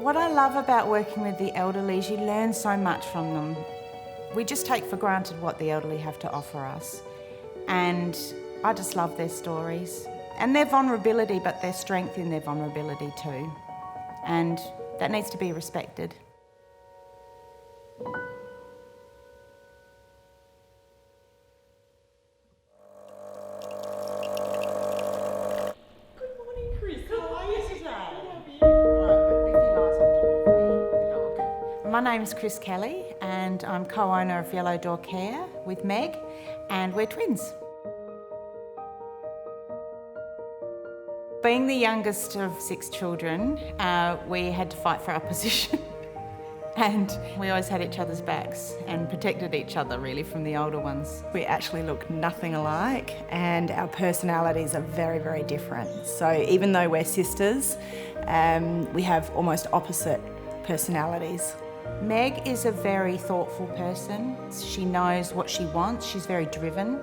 What I love about working with the elderly is you learn so much from them. We just take for granted what the elderly have to offer us. And I just love their stories. And their vulnerability, but their strength in their vulnerability too. And that needs to be respected. My name's Chris Kelly and I'm co-owner of Yellow Door Care with Meg, and we're twins. Being the youngest of 6 children, we had to fight for our position. And we always had each other's backs and protected each other really from the older ones. We actually look nothing alike and our personalities are very, very different. So even though we're sisters, we have almost opposite personalities. Meg is a very thoughtful person. She knows what she wants. She's very driven.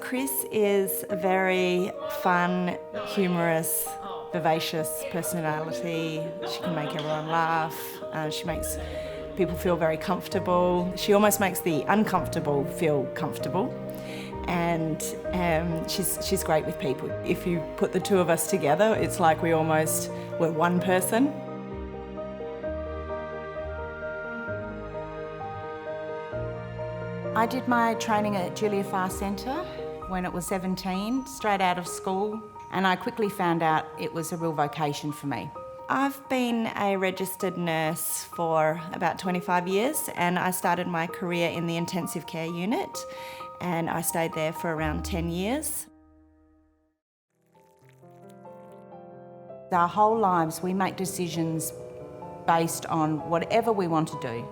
Chris is a very fun, humorous, vivacious personality. She can make everyone laugh. She makes people feel very comfortable. She almost makes the uncomfortable feel comfortable. And she's great with people. If you put the two of us together, it's like we're one person. I did my training at Julia Farr Centre when it was 17, straight out of school, and I quickly found out it was a real vocation for me. I've been a registered nurse for about 25 years and I started my career in the intensive care unit and I stayed there for around 10 years. Our whole lives we make decisions based on whatever we want to do.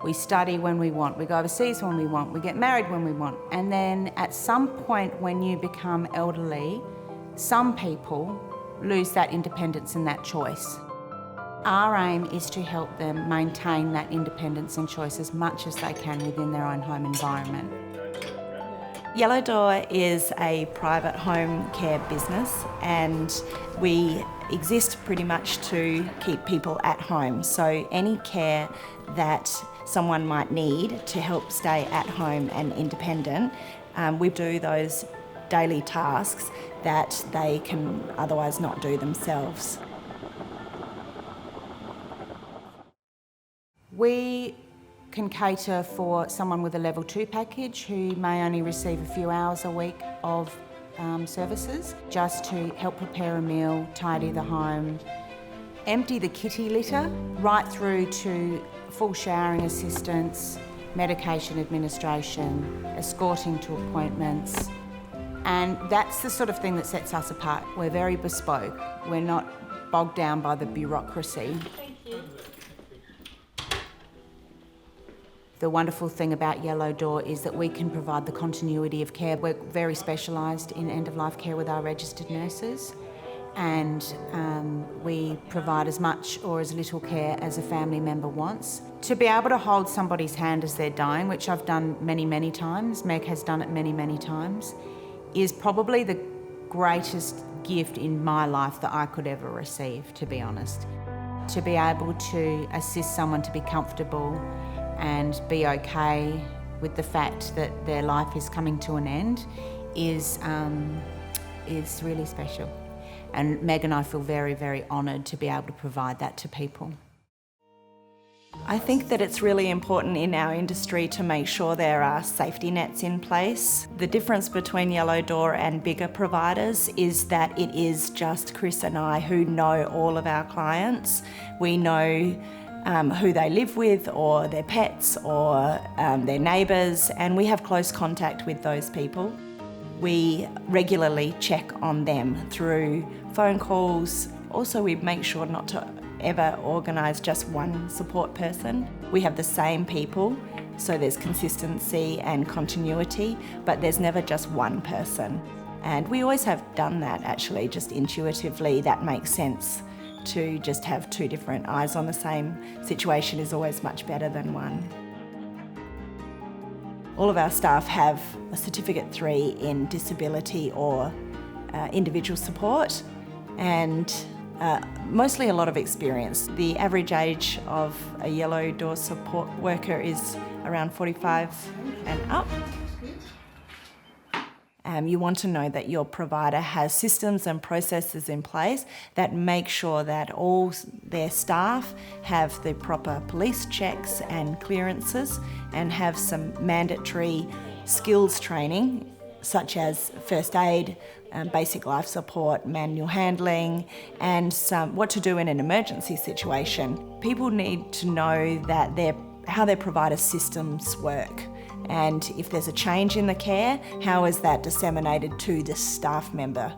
We study when we want, we go overseas when we want, we get married when we want. And then at some point when you become elderly, some people lose that independence and that choice. Our aim is to help them maintain that independence and choice as much as they can within their own home environment. Yellow Door is a private home care business and we exist pretty much to keep people at home. So any care that someone might need to help stay at home and independent, we do those daily tasks that they can otherwise not do themselves. We can cater for someone with a level 2 package who may only receive a few hours a week of services, just to help prepare a meal, tidy the home, empty the kitty litter, right through to full showering assistance, medication administration, escorting to appointments. And that's the sort of thing that sets us apart. We're very bespoke. We're not bogged down by the bureaucracy. The wonderful thing about Yellow Door is that we can provide the continuity of care. We're very specialised in end-of-life care with our registered nurses, and we provide as much or as little care as a family member wants. To be able to hold somebody's hand as they're dying, which I've done many, many times, Meg has done it many, many times, is probably the greatest gift in my life that I could ever receive, to be honest. To be able to assist someone to be comfortable and be okay with the fact that their life is coming to an end is really special. And Meg and I feel very, very honoured to be able to provide that to people. I think that it's really important in our industry to make sure there are safety nets in place. The difference between Yellow Door and bigger providers is that it is just Chris and I who know all of our clients. We know who they live with or their pets or their neighbours, and we have close contact with those people. We regularly check on them through phone calls. Also, we make sure not to ever organise just one support person. We have the same people, so there's consistency and continuity, but there's never just one person. And we always have done that actually, just intuitively. That makes sense. To just have two different eyes on the same situation is always much better than one. All of our staff have a Certificate 3 in disability or individual support, and Mostly a lot of experience. The average age of a yellow door support worker is around 45 and up. You want to know that your provider has systems and processes in place that make sure that all their staff have the proper police checks and clearances and have some mandatory skills training such as first aid, basic life support, manual handling, and what to do in an emergency situation. People need to know that how their provider systems work. And if there's a change in the care, how is that disseminated to the staff member?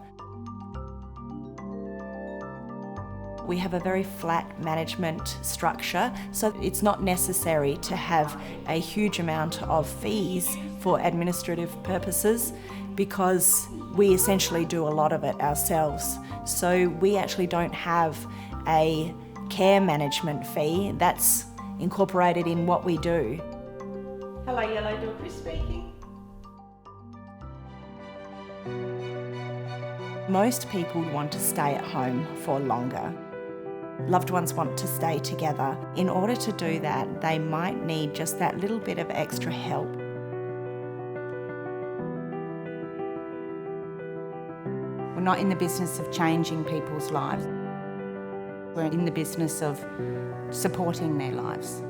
We have a very flat management structure, so it's not necessary to have a huge amount of fees for administrative purposes because we essentially do a lot of it ourselves. So we actually don't have a care management fee. That's incorporated in what we do. Hello, Yellow Door, Chris speaking. Most people want to stay at home for longer. Loved ones want to stay together. In order to do that, they might need just that little bit of extra help. We're not in the business of changing people's lives. We're in the business of supporting their lives.